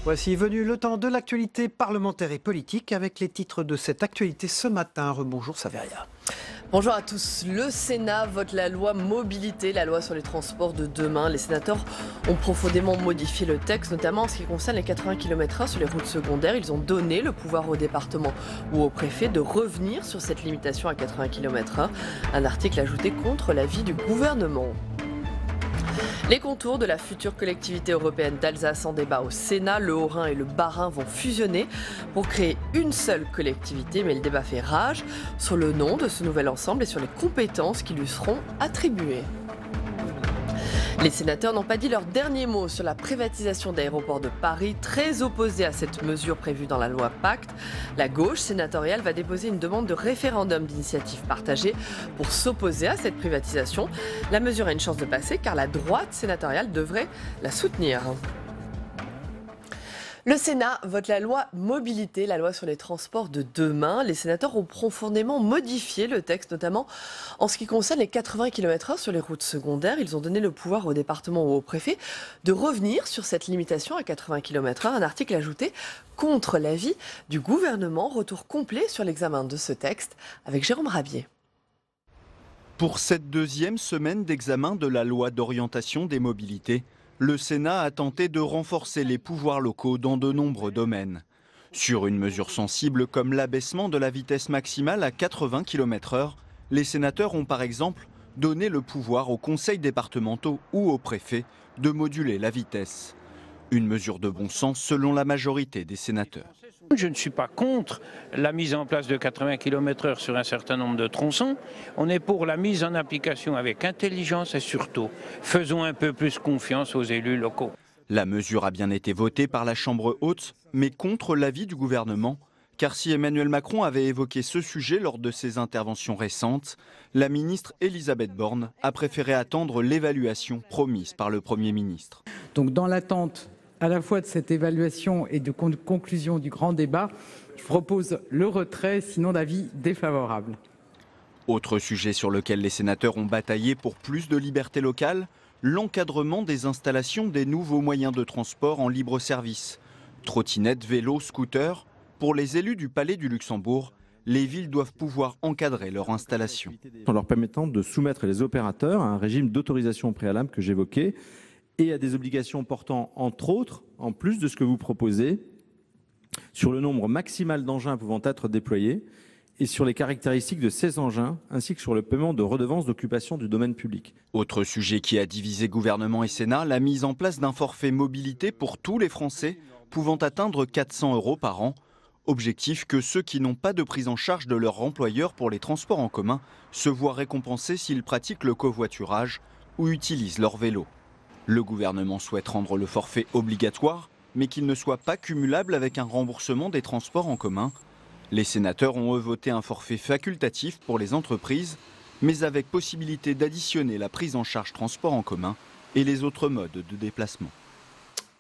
Voici venu le temps de l'actualité parlementaire et politique avec les titres de cette actualité ce matin. Rebonjour Saveria. Bonjour à tous. Le Sénat vote la loi mobilité, la loi sur les transports de demain. Les sénateurs ont profondément modifié le texte, notamment en ce qui concerne les 80 km/h sur les routes secondaires. Ils ont donné le pouvoir au département ou au préfet de revenir sur cette limitation à 80 km/h. Un article ajouté contre l'avis du gouvernement. Les contours de la future collectivité européenne d'Alsace en débat au Sénat. Le Haut-Rhin et le Bas-Rhin vont fusionner pour créer une seule collectivité, mais le débat fait rage sur le nom de ce nouvel ensemble et sur les compétences qui lui seront attribuées. Les sénateurs n'ont pas dit leur dernier mot sur la privatisation d'Aéroports de Paris, très opposés à cette mesure prévue dans la loi Pacte. La gauche sénatoriale va déposer une demande de référendum d'initiative partagée pour s'opposer à cette privatisation. La mesure a une chance de passer car la droite sénatoriale devrait la soutenir. Le Sénat vote la loi mobilité, la loi sur les transports de demain. Les sénateurs ont profondément modifié le texte, notamment en ce qui concerne les 80 km/h sur les routes secondaires. Ils ont donné le pouvoir au département ou au préfet de revenir sur cette limitation à 80 km/h. Un article ajouté contre l'avis du gouvernement. Retour complet sur l'examen de ce texte avec Jérôme Rabier. Pour cette deuxième semaine d'examen de la loi d'orientation des mobilités, le Sénat a tenté de renforcer les pouvoirs locaux dans de nombreux domaines. Sur une mesure sensible comme l'abaissement de la vitesse maximale à 80 km/h, les sénateurs ont par exemple donné le pouvoir aux conseils départementaux ou aux préfets de moduler la vitesse. Une mesure de bon sens selon la majorité des sénateurs. Je ne suis pas contre la mise en place de 80 km/h sur un certain nombre de tronçons. On est pour la mise en application avec intelligence et surtout, faisons un peu plus confiance aux élus locaux. La mesure a bien été votée par la Chambre haute, mais contre l'avis du gouvernement. Car si Emmanuel Macron avait évoqué ce sujet lors de ses interventions récentes, la ministre Elisabeth Borne a préféré attendre l'évaluation promise par le Premier ministre. Donc dans l'attente à la fois de cette évaluation et de conclusion du grand débat, je propose le retrait, sinon d'avis défavorable. Autre sujet sur lequel les sénateurs ont bataillé pour plus de liberté locale, l'encadrement des installations des nouveaux moyens de transport en libre service. Trottinettes, vélos, scooters. Pour les élus du Palais du Luxembourg, les villes doivent pouvoir encadrer leur installation. En leur permettant de soumettre les opérateurs à un régime d'autorisation préalable que j'évoquais, et à des obligations portant, entre autres, en plus de ce que vous proposez, sur le nombre maximal d'engins pouvant être déployés et sur les caractéristiques de ces engins, ainsi que sur le paiement de redevances d'occupation du domaine public. Autre sujet qui a divisé gouvernement et Sénat, la mise en place d'un forfait mobilité pour tous les Français, pouvant atteindre 400 € par an. Objectif que ceux qui n'ont pas de prise en charge de leur employeur pour les transports en commun se voient récompensés s'ils pratiquent le covoiturage ou utilisent leur vélo. Le gouvernement souhaite rendre le forfait obligatoire, mais qu'il ne soit pas cumulable avec un remboursement des transports en commun. Les sénateurs ont voté un forfait facultatif pour les entreprises, mais avec possibilité d'additionner la prise en charge transport en commun et les autres modes de déplacement.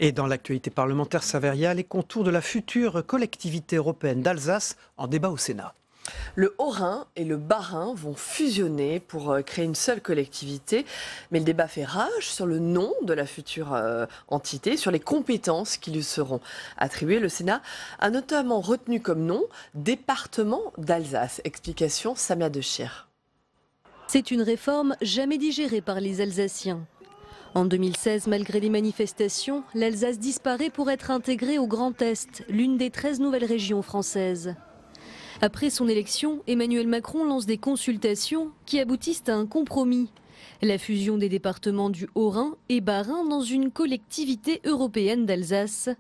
Et dans l'actualité parlementaire Saveria, les contours de la future collectivité européenne d'Alsace en débat au Sénat. Le Haut-Rhin et le Bas-Rhin vont fusionner pour créer une seule collectivité. Mais le débat fait rage sur le nom de la future entité, sur les compétences qui lui seront attribuées. Le Sénat a notamment retenu comme nom département d'Alsace. Explication Samia Dechir. C'est une réforme jamais digérée par les Alsaciens. En 2016, malgré les manifestations, l'Alsace disparaît pour être intégrée au Grand Est, l'une des 13 nouvelles régions françaises. Après son élection, Emmanuel Macron lance des consultations qui aboutissent à un compromis. La fusion des départements du Haut-Rhin et Bas-Rhin dans une collectivité européenne d'Alsace.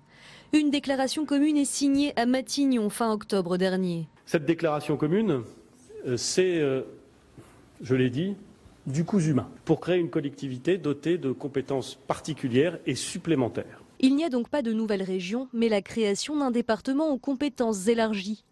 Une déclaration commune est signée à Matignon fin octobre dernier. Cette déclaration commune, c'est, je l'ai dit, du cousu humain, pour créer une collectivité dotée de compétences particulières et supplémentaires. Il n'y a donc pas de nouvelle région, mais la création d'un département aux compétences élargies.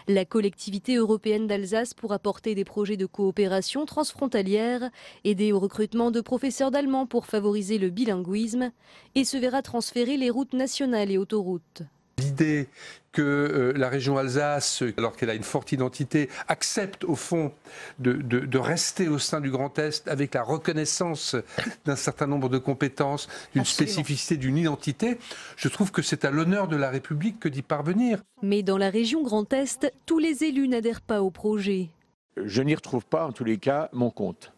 La collectivité européenne d'Alsace pourra porter des projets de coopération transfrontalière, aider au recrutement de professeurs d'allemand pour favoriser le bilinguisme et se verra transférer les routes nationales et autoroutes. L'idée que la région Alsace, alors qu'elle a une forte identité, accepte au fond de rester au sein du Grand Est avec la reconnaissance d'un certain nombre de compétences, d'une spécificité, d'une identité, je trouve que c'est à l'honneur de la République que d'y parvenir. Mais dans la région Grand Est, tous les élus n'adhèrent pas au projet. Je n'y retrouve pas en tous les cas mon compte,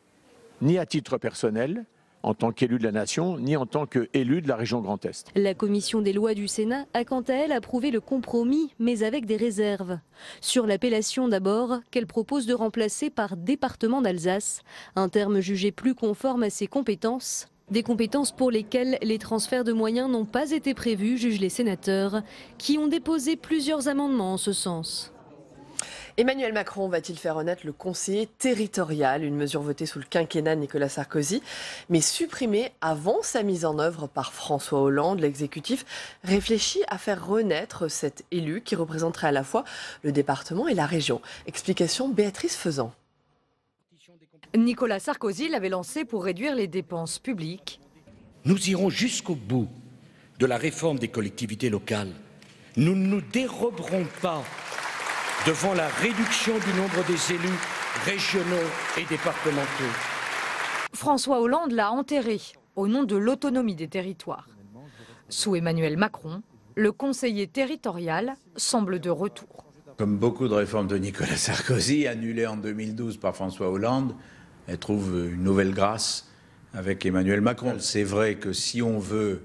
ni à titre personnel, en tant qu'élu de la nation, ni en tant qu'élu de la région Grand Est. La commission des lois du Sénat a quant à elle approuvé le compromis, mais avec des réserves. Sur l'appellation d'abord, qu'elle propose de remplacer par département d'Alsace, un terme jugé plus conforme à ses compétences. Des compétences pour lesquelles les transferts de moyens n'ont pas été prévus, jugent les sénateurs, qui ont déposé plusieurs amendements en ce sens. Emmanuel Macron va-t-il faire renaître le conseiller territorial, une mesure votée sous le quinquennat de Nicolas Sarkozy, mais supprimée avant sa mise en œuvre par François Hollande? L'exécutif réfléchit à faire renaître cet élu qui représenterait à la fois le département et la région. Explication Béatrice Faisan. Nicolas Sarkozy l'avait lancé pour réduire les dépenses publiques. Nous irons jusqu'au bout de la réforme des collectivités locales. Nous ne nous déroberons pas devant la réduction du nombre des élus régionaux et départementaux. François Hollande l'a enterré au nom de l'autonomie des territoires. Sous Emmanuel Macron, le conseiller territorial semble de retour. Comme beaucoup de réformes de Nicolas Sarkozy, annulées en 2012 par François Hollande, elle trouve une nouvelle grâce avec Emmanuel Macron. C'est vrai que si on veut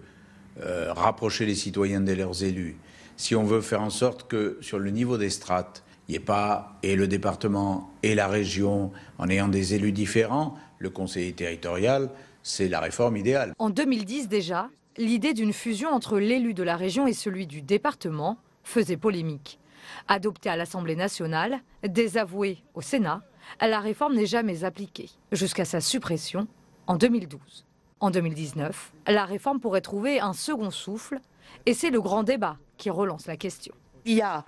rapprocher les citoyens de leurs élus, si on veut faire en sorte que sur le niveau des strates, il n'y ait pas et le département et la région en ayant des élus différents, le conseiller territorial, c'est la réforme idéale. En 2010 déjà, l'idée d'une fusion entre l'élu de la région et celui du département faisait polémique. Adoptée à l'Assemblée nationale, désavouée au Sénat, la réforme n'est jamais appliquée, jusqu'à sa suppression en 2012. En 2019, la réforme pourrait trouver un second souffle, et c'est le grand débat qui relance la question. Il y a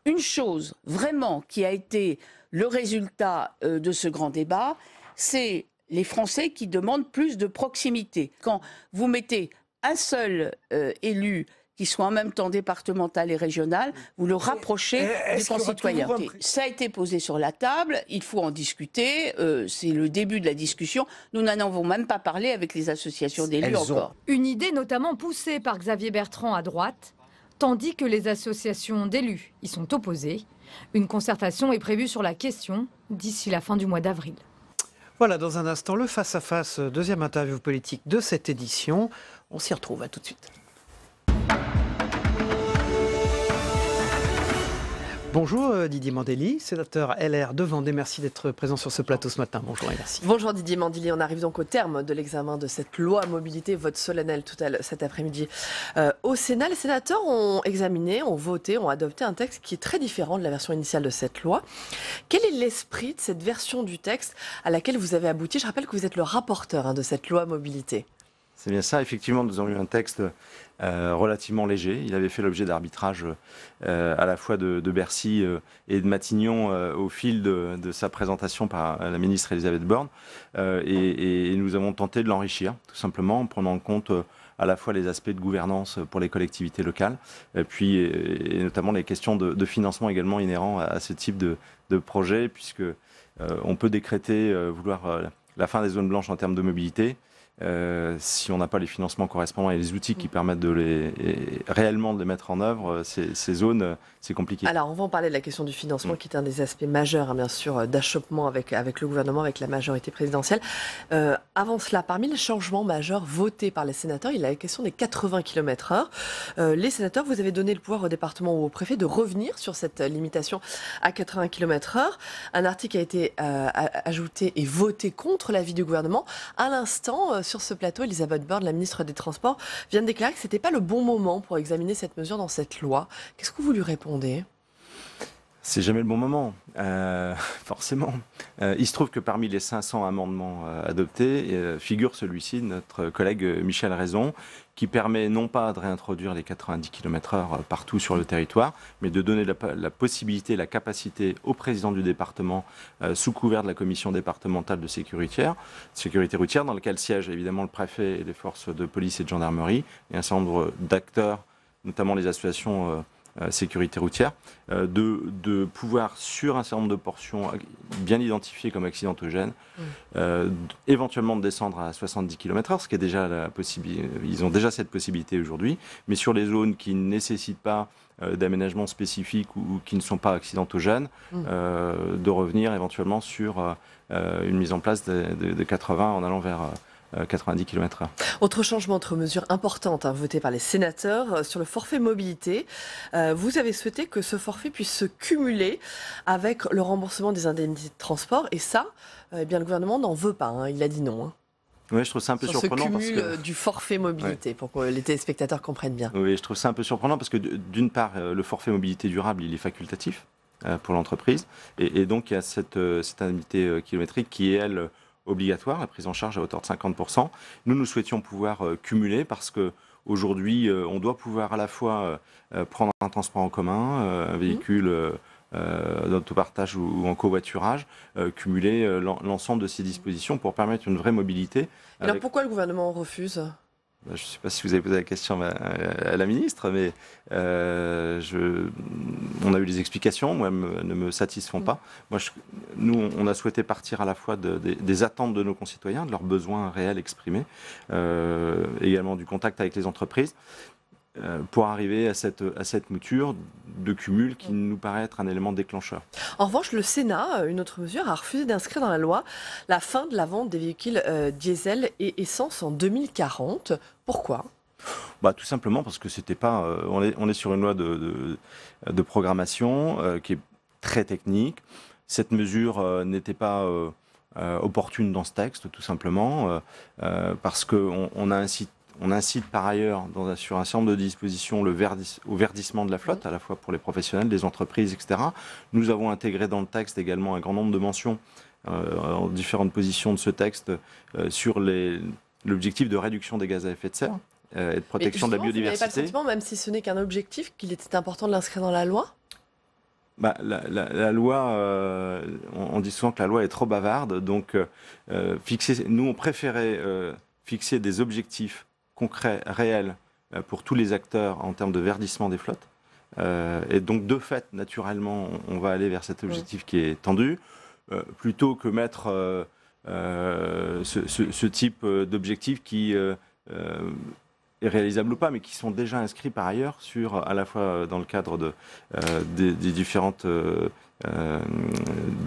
une chose vraiment qui a été le résultat de ce grand débat, c'est les Français qui demandent plus de proximité. Quand vous mettez un seul élu qui soit en même temps départemental et régional, vous le rapprochez des concitoyens. Ça a été posé sur la table, il faut en discuter, c'est le début de la discussion. Nous n'en avons même pas parlé avec les associations d'élus encore. Une idée notamment poussée par Xavier Bertrand à droite, tandis que les associations d'élus y sont opposées. Une concertation est prévue sur la question d'ici la fin du mois d'avril. Voilà, dans un instant, le face-à-face, deuxième interview politique de cette édition. On s'y retrouve, à tout de suite. Bonjour Didier Mandelli, sénateur LR de Vendée. Merci d'être présent sur ce plateau ce matin. Bonjour et merci. Bonjour Didier Mandelli. On arrive donc au terme de l'examen de cette loi mobilité, vote solennel cet après-midi au Sénat. Les sénateurs ont examiné, ont voté, ont adopté un texte qui est très différent de la version initiale de cette loi. Quel est l'esprit de cette version du texte à laquelle vous avez abouti? Je rappelle que vous êtes le rapporteur de cette loi mobilité. C'est bien ça. Effectivement, nous avons eu un texte relativement léger. Il avait fait l'objet d'arbitrage à la fois de Bercy et de Matignon au fil de sa présentation par la ministre Elisabeth Borne. Et nous avons tenté de l'enrichir, tout simplement, en prenant en compte à la fois les aspects de gouvernance pour les collectivités locales, et notamment les questions de financement également inhérents à ce type de projet, puisque on peut décréter vouloir la fin des zones blanches en termes de mobilité. Si on n'a pas les financements correspondants et les outils qui permettent réellement de les mettre en œuvre, ces zones, c'est compliqué. Alors, on va en parler de la question du financement, qui est un des aspects majeurs, bien sûr, d'achoppement avec le gouvernement, avec la majorité présidentielle. Avant cela, parmi les changements majeurs votés par les sénateurs, il y a la question des 80 km/h. Les sénateurs, vous avez donné le pouvoir au département ou au préfet de revenir sur cette limitation à 80 km/h. Un article a été ajouté et voté contre l'avis du gouvernement. À l'instant, sur ce plateau, Elisabeth Borne, la ministre des Transports, vient de déclarer que ce n'était pas le bon moment pour examiner cette mesure dans cette loi. Qu'est-ce que vous lui répondez ? C'est jamais le bon moment, forcément. Il se trouve que parmi les 500 amendements adoptés, figure celui-ci de notre collègue Michel Raison, qui permet non pas de réintroduire les 90 km/h partout sur le territoire, mais de donner la possibilité, la capacité au président du département, sous couvert de la commission départementale de sécurité routière, dans laquelle siègent évidemment le préfet et les forces de police et de gendarmerie, et un certain nombre d'acteurs notamment les associations sécurité routière, de pouvoir, sur un certain nombre de portions bien identifiées comme accidentogènes, éventuellement de descendre à 70 km/h, ce qui est déjà la possibilité. Ils ont déjà cette possibilité aujourd'hui, mais sur les zones qui ne nécessitent pas d'aménagement spécifique ou qui ne sont pas accidentogènes, de revenir éventuellement sur une mise en place de 80 en allant vers 90 km/h. Autre changement, autre mesure importante votée par les sénateurs sur le forfait mobilité. Vous avez souhaité que ce forfait puisse se cumuler avec le remboursement des indemnités de transport. Et ça, eh bien, le gouvernement n'en veut pas. Il a dit non. Oui, je trouve ça un peu surprenant. Ce cumul du forfait mobilité, pour que les téléspectateurs comprennent bien. Oui, je trouve ça un peu surprenant parce que d'une part, le forfait mobilité durable, il est facultatif pour l'entreprise. Et donc, il y a cette indemnité kilométrique qui est, elle, obligatoire, la prise en charge à hauteur de 50%. Nous souhaitions pouvoir cumuler parce qu'aujourd'hui, on doit pouvoir à la fois prendre un transport en commun, un véhicule d'autopartage ou en covoiturage, cumuler l'ensemble de ces dispositions pour permettre une vraie mobilité. Alors pourquoi le gouvernement refuse ? Je ne sais pas si vous avez posé la question à la ministre, mais on a eu des explications, moi, elles ne me satisfont pas. Nous, on a souhaité partir à la fois des attentes de nos concitoyens, de leurs besoins réels exprimés, également du contact avec les entreprises, pour arriver à cette mouture de cumul qui nous paraît être un élément déclencheur. En revanche, le Sénat, une autre mesure, a refusé d'inscrire dans la loi la fin de la vente des véhicules diesel et essence en 2040. Pourquoi ? Tout simplement parce que c'était pas. On est sur une loi de programmation qui est très technique. Cette mesure n'était pas opportune dans ce texte, tout simplement, parce qu'on incite par ailleurs, sur un certain nombre de dispositions, au verdissement de la flotte, à la fois pour les professionnels, les entreprises, etc. Nous avons intégré dans le texte également un grand nombre de mentions en différentes positions de ce texte sur l'objectif de réduction des gaz à effet de serre et de protection de la biodiversité. Vous n'avez pas le sentiment, même si ce n'est qu'un objectif, qu'il était important de l'inscrire dans la loi ? La loi, on dit souvent que la loi est trop bavarde, donc nous on préférait fixer des objectifs concrets, réels, pour tous les acteurs en termes de verdissement des flottes. Et donc, de fait, naturellement, on va aller vers cet objectif qui est tendu, plutôt que mettre ce type d'objectif qui est réalisable ou pas, mais qui sont déjà inscrits par ailleurs à la fois dans le cadre des différentes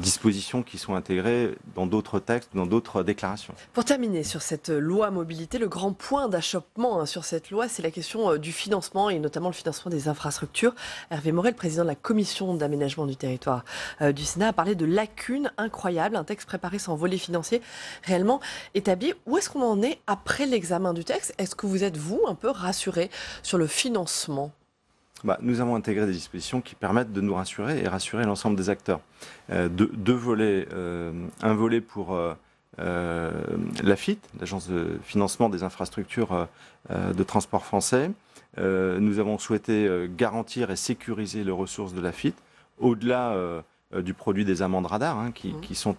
dispositions qui sont intégrées dans d'autres textes, dans d'autres déclarations. Pour terminer sur cette loi mobilité, le grand point d'achoppement sur cette loi, c'est la question du financement et notamment le financement des infrastructures. Hervé Maurey, le président de la commission d'aménagement du territoire du Sénat, a parlé de lacunes incroyables, un texte préparé sans volet financier réellement établi. Où est-ce qu'on en est après l'examen du texte ? Est-ce que vous êtes, vous, un peu rassuré sur le financement ? Nous avons intégré des dispositions qui permettent de nous rassurer et rassurer l'ensemble des acteurs. Deux volets. Un volet pour l'AFIT, l'Agence de financement des infrastructures de transport français. Nous avons souhaité garantir et sécuriser les ressources de l'AFIT, au-delà du produit des amendes radars, qui sont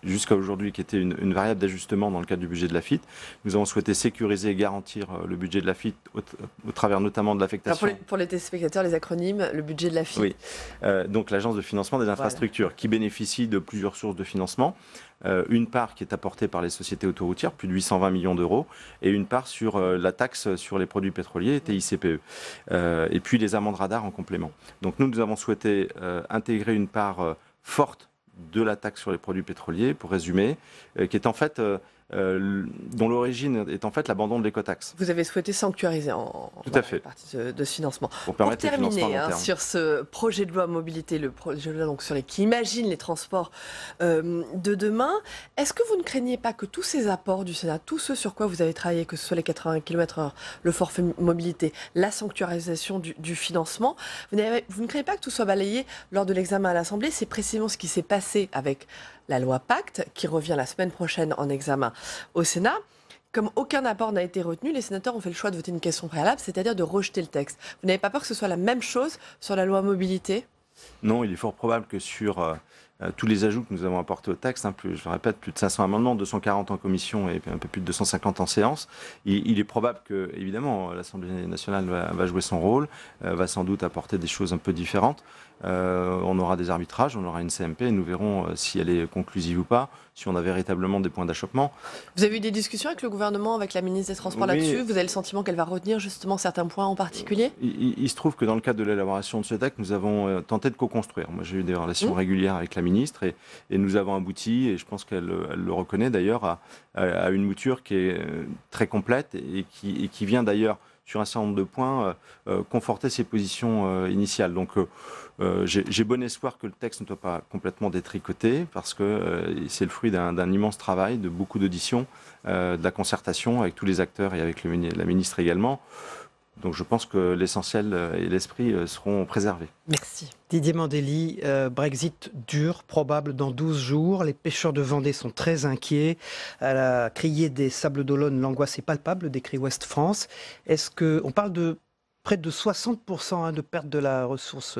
jusqu'à aujourd'hui, qui était une variable d'ajustement dans le cadre du budget de l'AFIT. Nous avons souhaité sécuriser et garantir le budget de l'AFIT au travers notamment de l'affectation. Pour les téléspectateurs, les acronymes, le budget de l'AFIT. Oui, donc l'Agence de financement des infrastructures, qui bénéficie de plusieurs sources de financement. Une part qui est apportée par les sociétés autoroutières, plus de 820 millions d'euros, et une part sur la taxe sur les produits pétroliers, TICPE, et puis les amendes radars en complément. Donc nous avons souhaité intégrer une part forte de la taxe sur les produits pétroliers, pour résumer, qui est en fait, dont l'origine est en fait l'abandon de l'écotaxe. Vous avez souhaité sanctuariser Tout à fait. Partie de ce financement. Pour terminer sur ce projet de loi mobilité, le projet de loi donc, qui imagine les transports de demain, est-ce que vous ne craignez pas que tous ces apports du Sénat, tous ceux sur quoi vous avez travaillé, que ce soit les 80 km/h, le forfait mobilité, la sanctuarisation du financement, vous ne craignez pas que tout soit balayé lors de l'examen à l'Assemblée? C'est précisément ce qui s'est passé avec la loi Pacte, qui revient la semaine prochaine en examen au Sénat. Comme aucun apport n'a été retenu, les sénateurs ont fait le choix de voter une question préalable, c'est-à-dire de rejeter le texte. Vous n'avez pas peur que ce soit la même chose sur la loi mobilité ? Non, il est fort probable que sur tous les ajouts que nous avons apportés au texte, je le répète, plus de 500 amendements, 240 en commission et un peu plus de 250 en séance, il est probable que, évidemment, l'Assemblée nationale va jouer son rôle, va sans doute apporter des choses un peu différentes. On aura des arbitrages, on aura une CMP et nous verrons si elle est conclusive ou pas, si on a véritablement des points d'achoppement. Vous avez eu des discussions avec le gouvernement, avec la ministre des Transports là-dessus? Vous avez le sentiment qu'elle va retenir justement certains points en particulier? Il se trouve que dans le cadre de l'élaboration de ce texte, nous avons tenté de co-construire. Moi, j'ai eu des relations régulières avec la ministre et nous avons abouti, et je pense qu'elle le reconnaît d'ailleurs, à une mouture qui est très complète et qui vient d'ailleurs, sur un certain nombre de points, conforter ses positions initiales. Donc, j'ai bon espoir que le texte ne soit pas complètement détricoté, parce que c'est le fruit d'un immense travail, de beaucoup d'auditions, de la concertation avec tous les acteurs et avec la ministre également. Donc je pense que l'essentiel et l'esprit seront préservés. Merci. Didier Mandelli, Brexit dur, probable dans 12 jours. Les pêcheurs de Vendée sont très inquiets. À la criée des Sables d'Olonne, l'angoisse est palpable, décrit Ouest France. On parle de près de 60% de perte de la ressource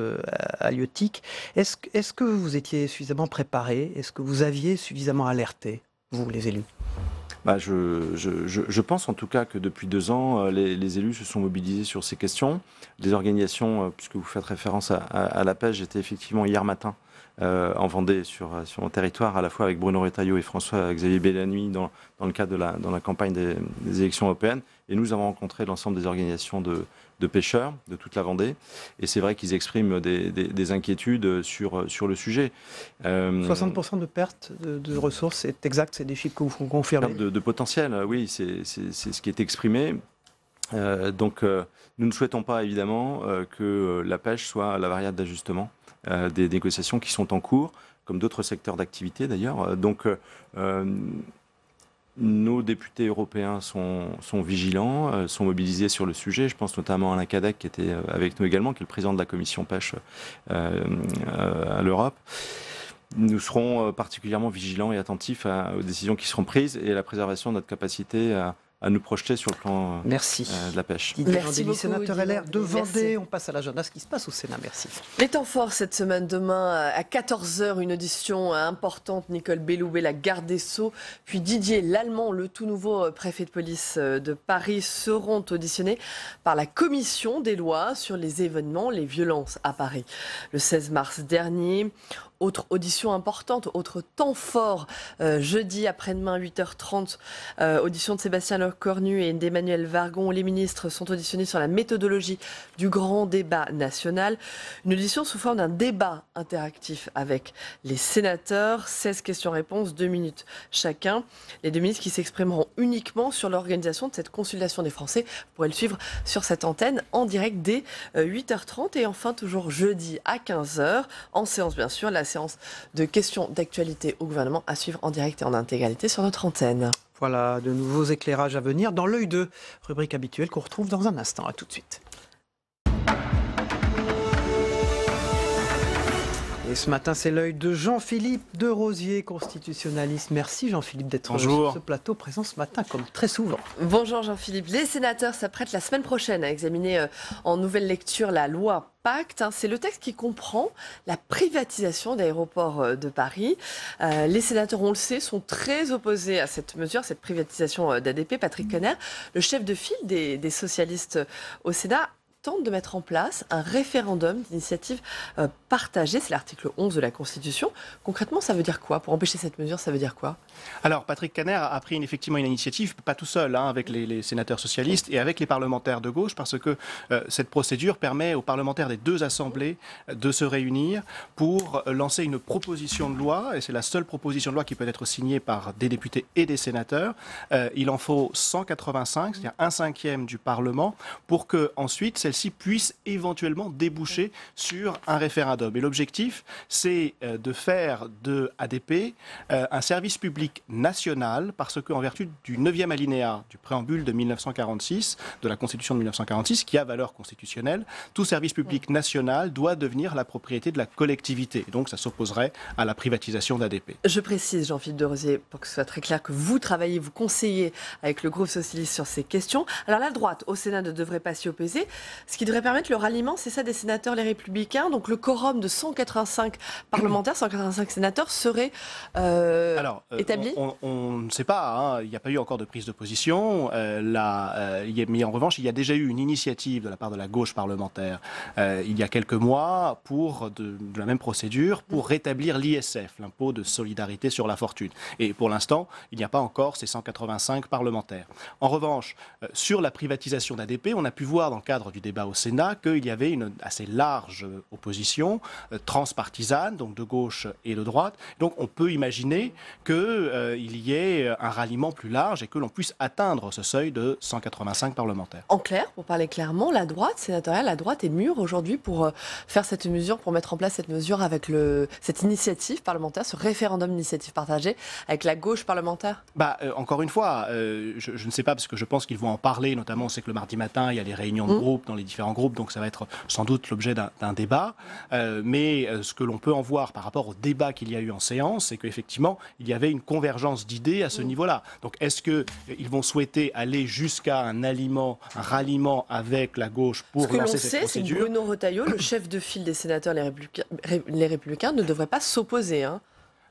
halieutique. Est-ce que vous étiez suffisamment préparés? Est-ce que vous aviez suffisamment alerté, vous, les élus? Je pense en tout cas que depuis 2 ans, les élus se sont mobilisés sur ces questions. Les organisations, puisque vous faites référence à la pêche, j'étais effectivement hier matin en Vendée, sur mon territoire, à la fois avec Bruno Retailleau et François-Xavier Bellamy dans le cadre dans la campagne des élections européennes. Et nous avons rencontré l'ensemble des organisations de pêcheurs de toute la Vendée. Et c'est vrai qu'ils expriment des inquiétudes sur le sujet. 60% de perte de ressources, c'est exact, c'est des chiffres que vous confirmez? De potentiel, oui, c'est ce qui est exprimé. Donc, nous ne souhaitons pas, évidemment, que la pêche soit la variable d'ajustement des négociations qui sont en cours, comme d'autres secteurs d'activité d'ailleurs. Donc, nos députés européens sont vigilants, sont mobilisés sur le sujet. Je pense notamment à Alain Cadec, qui était avec nous également, qui est le président de la commission pêche à l'Europe. Nous serons particulièrement vigilants et attentifs aux décisions qui seront prises et à la préservation de notre capacité à nous projeter sur le plan de la pêche. Merci beaucoup, sénateur LR de Vendée. On passe à l'agenda, ce qui se passe au Sénat. Merci. Les temps forts cette semaine. Demain, à 14h, une audition importante. Nicole Belloubet, la garde des Sceaux, puis Didier Lallement, le tout nouveau préfet de police de Paris, seront auditionnés par la commission des lois sur les événements, les violences à Paris. Le 16 mars dernier, autre audition importante, autre temps fort, jeudi après-demain 8h30, audition de Sébastien Lecornu et d'Emmanuel Vargon. Les ministres sont auditionnés sur la méthodologie du grand débat national. Une audition sous forme d'un débat interactif avec les sénateurs. 16 questions-réponses, 2 minutes chacun. Les 2 ministres qui s'exprimeront uniquement sur l'organisation de cette consultation des Français. Vous pourrez le suivre sur cette antenne en direct dès 8h30. Et enfin, toujours jeudi à 15h, en séance bien sûr, la séance de questions d'actualité au gouvernement à suivre en direct et en intégralité sur notre antenne. Voilà, de nouveaux éclairages à venir dans l'œil de rubrique habituelle qu'on retrouve dans un instant. À tout de suite. Et ce matin, c'est l'œil de Jean-Philippe Derosier, constitutionnaliste. Merci Jean-Philippe d'être sur ce plateau, présent ce matin comme très souvent. Bonjour Jean-Philippe. Les sénateurs s'apprêtent la semaine prochaine à examiner en nouvelle lecture la loi Pacte. C'est le texte qui comprend la privatisation d'Aéroports de Paris. Les sénateurs, on le sait, sont très opposés à cette mesure, cette privatisation d'ADP. Patrick Kenner, le chef de file des socialistes au Sénat, tente de mettre en place un référendum d'initiative partagée. C'est l'article 11 de la Constitution. Concrètement, ça veut dire quoi? Pour empêcher cette mesure, ça veut dire quoi? Alors, Patrick Kenner a pris effectivement une initiative, pas tout seul, avec les sénateurs socialistes et avec les parlementaires de gauche, parce que cette procédure permet aux parlementaires des 2 assemblées de se réunir pour lancer une proposition de loi, et c'est la seule proposition de loi qui peut être signée par des députés et des sénateurs. Il en faut 185, c'est-à-dire 1/5 du Parlement, pour que ensuite celle-ci puisse éventuellement déboucher sur un référendum. Et l'objectif, c'est de faire de ADP un service public national, parce qu'en vertu du 9e alinéa du préambule de 1946, de la Constitution de 1946, qui a valeur constitutionnelle, tout service public national doit devenir la propriété de la collectivité. Et donc ça s'opposerait à la privatisation d'ADP. Je précise, Jean-Philippe Derosier, pour que ce soit très clair, que vous travaillez, vous conseillez avec le groupe socialiste sur ces questions. Alors la droite au Sénat ne devrait pas s'y opposer. Ce qui devrait permettre le ralliement, c'est ça, des sénateurs les Républicains. Donc le quorum de 185 parlementaires, 185 sénateurs serait établi. On ne sait pas, hein, il n'y a pas eu encore de prise de position. Mais en revanche, il y a déjà eu une initiative de la part de la gauche parlementaire il y a quelques mois de la même procédure pour rétablir l'ISF, l'impôt de solidarité sur la fortune. Et pour l'instant, il n'y a pas encore ces 185 parlementaires. En revanche, sur la privatisation d'ADP, on a pu voir dans le cadre du débat au Sénat qu'il y avait une assez large opposition transpartisane, donc de gauche et de droite. Donc on peut imaginer qu'il y ait un ralliement plus large et que l'on puisse atteindre ce seuil de 185 parlementaires. En clair, pour parler clairement, la droite sénatoriale, la droite est mûre aujourd'hui pour faire cette mesure, pour mettre en place cette mesure avec cette initiative parlementaire, ce référendum d'initiative partagée avec la gauche parlementaire. Encore une fois, je ne sais pas parce que je pense qu'ils vont en parler, notamment on sait que le mardi matin il y a des réunions de groupe dans les différents groupes, donc ça va être sans doute l'objet d'un débat. Mais ce que l'on peut en voir par rapport au débat qu'il y a eu en séance, c'est qu'effectivement il y avait une convergence d'idées à ce niveau-là. Donc est-ce qu'ils vont souhaiter aller jusqu'à un ralliement avec la gauche pour lancer cette procédure ? Ce que l'on sait, c'est que Bruno Retailleau, le chef de file des sénateurs les Républicains, ne devrait pas s'opposer à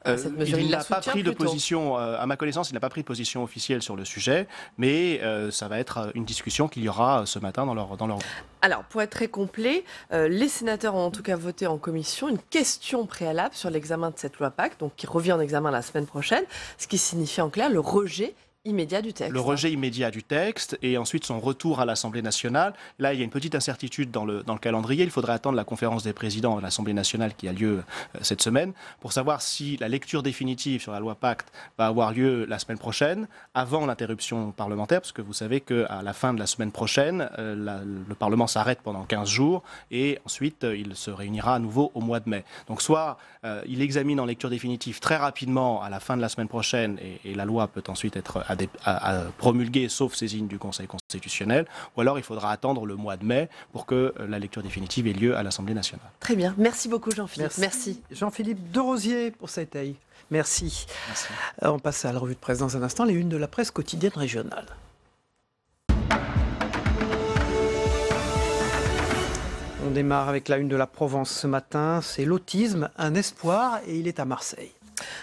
cette mesure. Il n'a pas pris de position, à ma connaissance, il n'a pas pris de position officielle sur le sujet, mais ça va être une discussion qu'il y aura ce matin dans leur groupe. Alors, pour être très complet, les sénateurs ont en tout cas voté en commission une question préalable sur l'examen de cette loi Pacte, donc qui revient en examen la semaine prochaine, ce qui signifie en clair le rejet immédiat du texte. Le rejet immédiat du texte et ensuite son retour à l'Assemblée nationale. Là, il y a une petite incertitude dans le calendrier. Il faudrait attendre la conférence des présidents de l'Assemblée nationale qui a lieu cette semaine pour savoir si la lecture définitive sur la loi Pacte va avoir lieu la semaine prochaine, avant l'interruption parlementaire, parce que vous savez qu'à la fin de la semaine prochaine, le Parlement s'arrête pendant 15 jours et ensuite il se réunira à nouveau au mois de mai. Donc soit il examine en lecture définitive très rapidement à la fin de la semaine prochaine et la loi peut ensuite être à promulguer sauf saisine du Conseil constitutionnel, ou alors il faudra attendre le mois de mai pour que la lecture définitive ait lieu à l'Assemblée nationale. Très bien. Merci beaucoup Jean-Philippe. Merci. Jean-Philippe Derosier pour cet œil. Merci. On passe à la revue de presse dans un instant, les unes de la presse quotidienne régionale. On démarre avec la une de la Provence ce matin, c'est l'autisme, un espoir, et il est à Marseille.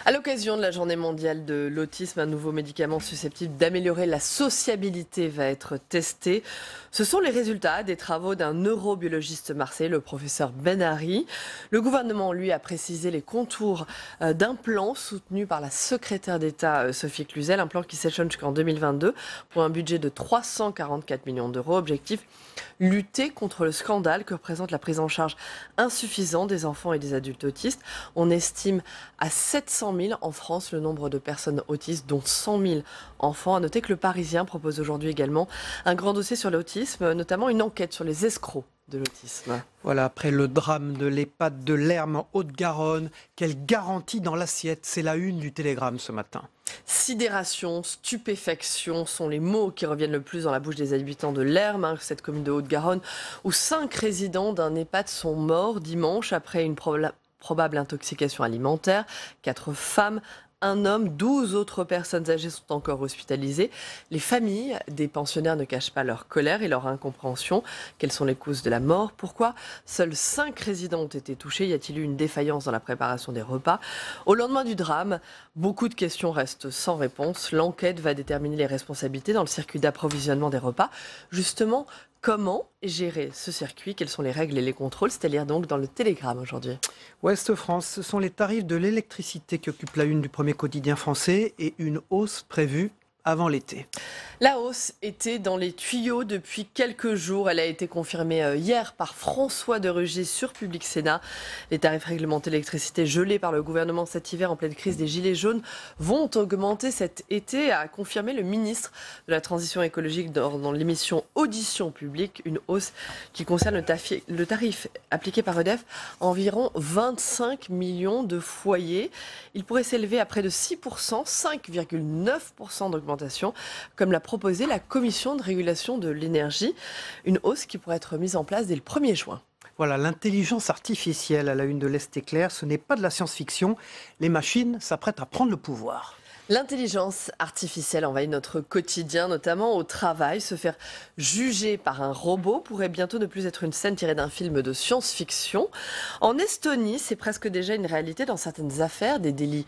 À l'occasion de la journée mondiale de l'autisme, un nouveau médicament susceptible d'améliorer la sociabilité va être testé. Ce sont les résultats des travaux d'un neurobiologiste marseillais, le professeur Benari. Le gouvernement, lui, a précisé les contours d'un plan soutenu par la secrétaire d'État Sophie Cluzel, un plan qui s'échelonne jusqu'en 2022 pour un budget de 344 millions d'euros. Objectif, lutter contre le scandale que représente la prise en charge insuffisante des enfants et des adultes autistes. On estime à 700 000 en France le nombre de personnes autistes, dont 100 000 enfants. À noter que le Parisien propose aujourd'hui également un grand dossier sur l'autisme, notamment une enquête sur les escrocs de l'autisme. Voilà, après le drame de l'EHPAD de Lerme en Haute-Garonne, quelle garantie dans l'assiette? C'est la une du Télégramme ce matin. Sidération, stupéfaction sont les mots qui reviennent le plus dans la bouche des habitants de Lerme, cette commune de Haute-Garonne, où 5 résidents d'un EHPAD sont morts dimanche après une probable intoxication alimentaire. 4 femmes, un homme, 12 autres personnes âgées sont encore hospitalisées. Les familles des pensionnaires ne cachent pas leur colère et leur incompréhension. Quelles sont les causes de la mort? Pourquoi seuls 5 résidents ont été touchés? Y a-t-il eu une défaillance dans la préparation des repas? Au lendemain du drame, beaucoup de questions restent sans réponse. L'enquête va déterminer les responsabilités dans le circuit d'approvisionnement des repas. Justement, comment gérer ce circuit? Quelles sont les règles et les contrôles? C'est à lire donc dans le Télégramme aujourd'hui. Ouest France, ce sont les tarifs de l'électricité qui occupent la une du premier quotidien français et une hausse prévue avant l'été. La hausse était dans les tuyaux depuis quelques jours. Elle a été confirmée hier par François de Rugy sur Public Sénat. Les tarifs réglementés d'électricité gelés par le gouvernement cet hiver en pleine crise des Gilets jaunes vont augmenter cet été, a confirmé le ministre de la Transition écologique dans l'émission Audition publique. Une hausse qui concerne le tarif appliqué par EDF à environ 25 millions de foyers. Il pourrait s'élever à près de 6%, 5,9% d'augmentation, comme l'a proposé la Commission de régulation de l'énergie. Une hausse qui pourrait être mise en place dès le 1er juin. Voilà, l'intelligence artificielle à la une de l'Est éclair, ce n'est pas de la science-fiction. Les machines s'apprêtent à prendre le pouvoir. L'intelligence artificielle envahit notre quotidien, notamment au travail. Se faire juger par un robot pourrait bientôt ne plus être une scène tirée d'un film de science-fiction. En Estonie, c'est presque déjà une réalité dans certaines affaires, des délits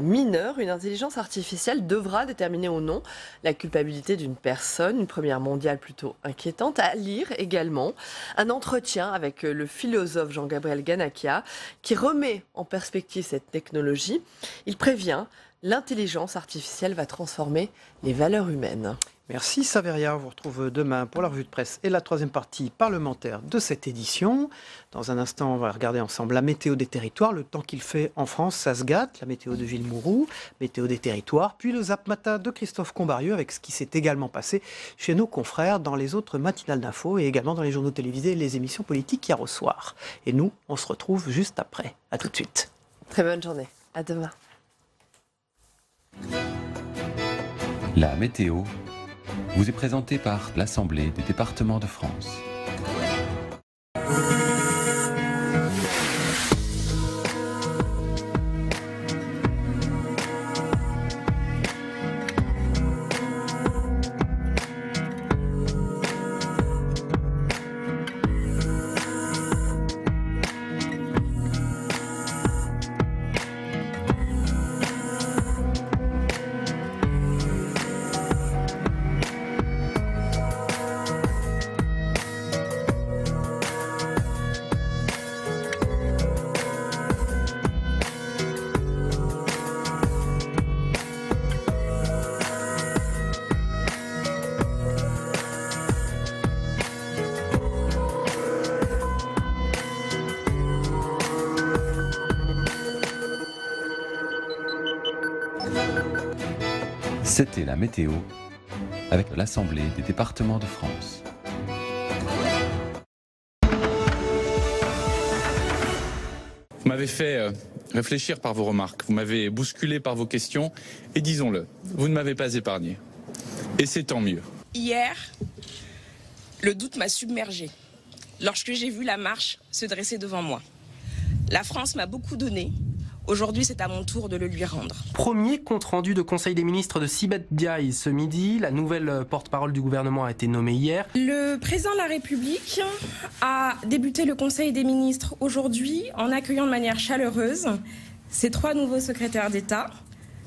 mineurs. Une intelligence artificielle devra déterminer ou non la culpabilité d'une personne. Une première mondiale plutôt inquiétante. À lire également un entretien avec le philosophe Jean-Gabriel Ganachia qui remet en perspective cette technologie. Il prévient: l'intelligence artificielle va transformer les valeurs humaines. Merci Saveria, on vous retrouve demain pour la revue de presse et la troisième partie parlementaire de cette édition. Dans un instant, on va regarder ensemble la météo des territoires. Le temps qu'il fait en France, ça se gâte. La météo de Villemouroux, météo des territoires, puis le Zap Matin de Christophe Combarieux avec ce qui s'est également passé chez nos confrères dans les autres matinales d'infos et également dans les journaux télévisés et les émissions politiques hier au soir. Et nous, on se retrouve juste après. À tout de suite. Très bonne journée. À demain. La météo vous est présentée par l'Assemblée des départements de France. C'était la météo avec l'Assemblée des départements de France. Vous m'avez fait réfléchir par vos remarques, vous m'avez bousculé par vos questions et disons-le, vous ne m'avez pas épargné. Et c'est tant mieux. Hier, le doute m'a submergée lorsque j'ai vu la marche se dresser devant moi. La France m'a beaucoup donné. Aujourd'hui, c'est à mon tour de le lui rendre. Premier compte-rendu de Conseil des ministres de Sibeth Ndiaye ce midi. La nouvelle porte-parole du gouvernement a été nommée hier. Le président de la République a débuté le Conseil des ministres aujourd'hui en accueillant de manière chaleureuse ses 3 nouveaux secrétaires d'État,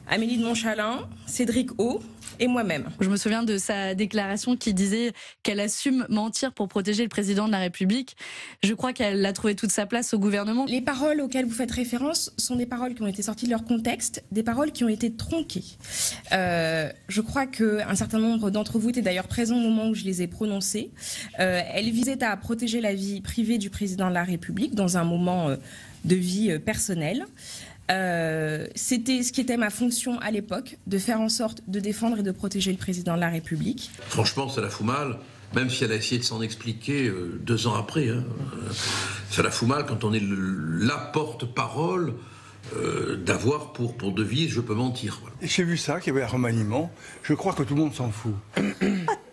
Amélie de Montchalin, Cédric O et moi-même. Je me souviens de sa déclaration qui disait qu'elle assume mentir pour protéger le président de la République. Je crois qu'elle a trouvé toute sa place au gouvernement. Les paroles auxquelles vous faites référence sont des paroles qui ont été sorties de leur contexte, des paroles qui ont été tronquées. Je crois qu'un certain nombre d'entre vous étaient d'ailleurs présents au moment où je les ai prononcées. Elles visaient à protéger la vie privée du président de la République dans un moment de vie personnelle. C'était ce qui était ma fonction à l'époque, de faire en sorte de défendre et de protéger le président de la République. Franchement, ça la fout mal, même si elle a essayé de s'en expliquer 2 ans après. Ça la fout mal quand on est la porte-parole d'avoir pour devise « je peux mentir ». Voilà. J'ai vu ça, qu'il y avait un remaniement. Je crois que tout le monde s'en fout.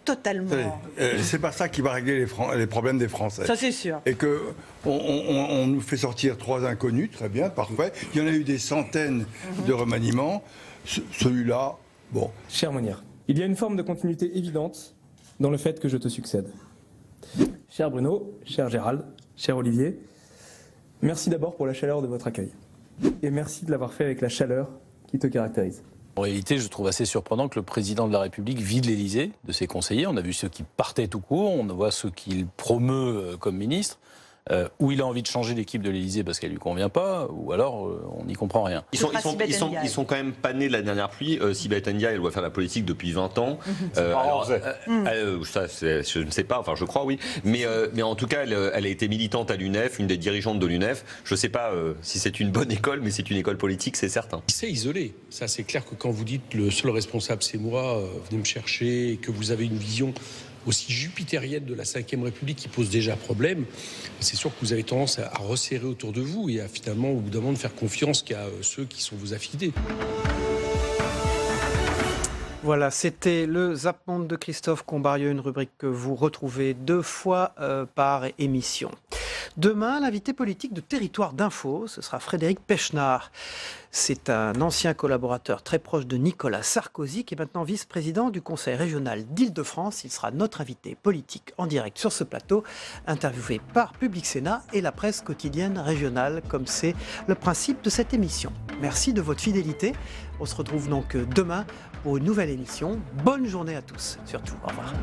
Totalement. C'est pas ça qui va régler les problèmes des Français. Ça, c'est sûr. Et qu'on nous fait sortir 3 inconnus, très bien, parfait. Il y en a eu des centaines de remaniements. Celui-là, bon. Cher Monir, il y a une forme de continuité évidente dans le fait que je te succède. Cher Bruno, cher Gérald, cher Olivier, merci d'abord pour la chaleur de votre accueil. Et merci de l'avoir fait avec la chaleur qui te caractérise. En réalité, je trouve assez surprenant que le président de la République vide l'Élysée de ses conseillers. On a vu ceux qui partaient tout court, on voit ceux qu'il promeut comme ministre. Ou il a envie de changer l'équipe de l'Élysée parce qu'elle lui convient pas, ou alors on n'y comprend rien. Ils sont quand même pas nés de la dernière pluie. Sibeth Ndiaye, elle doit faire la politique depuis 20 ans. Ça, je ne sais pas, enfin je crois, oui. Mais en tout cas, elle a été militante à l'UNEF, une des dirigeantes de l'UNEF. Je ne sais pas si c'est une bonne école, mais c'est une école politique, c'est certain. C'est isolé. Ça, c'est clair que quand vous dites le seul responsable, c'est moi, venez me chercher, et que vous avez une vision aussi jupitérienne de la Ve République qui pose déjà problème, c'est sûr que vous avez tendance à resserrer autour de vous et à finalement, au bout d'un moment, de faire confiance qu'à ceux qui sont vos affidés. Voilà, c'était le Zap Monde de Christophe Combarieux, une rubrique que vous retrouvez 2 fois par émission. Demain, l'invité politique de Territoire d'Info, ce sera Frédéric Pechnard. C'est un ancien collaborateur très proche de Nicolas Sarkozy qui est maintenant vice-président du Conseil régional d'Île-de-France. Il sera notre invité politique en direct sur ce plateau, interviewé par Public Sénat et la presse quotidienne régionale, comme c'est le principe de cette émission. Merci de votre fidélité. On se retrouve donc demain pour une nouvelle émission. Bonne journée à tous, surtout. Au revoir.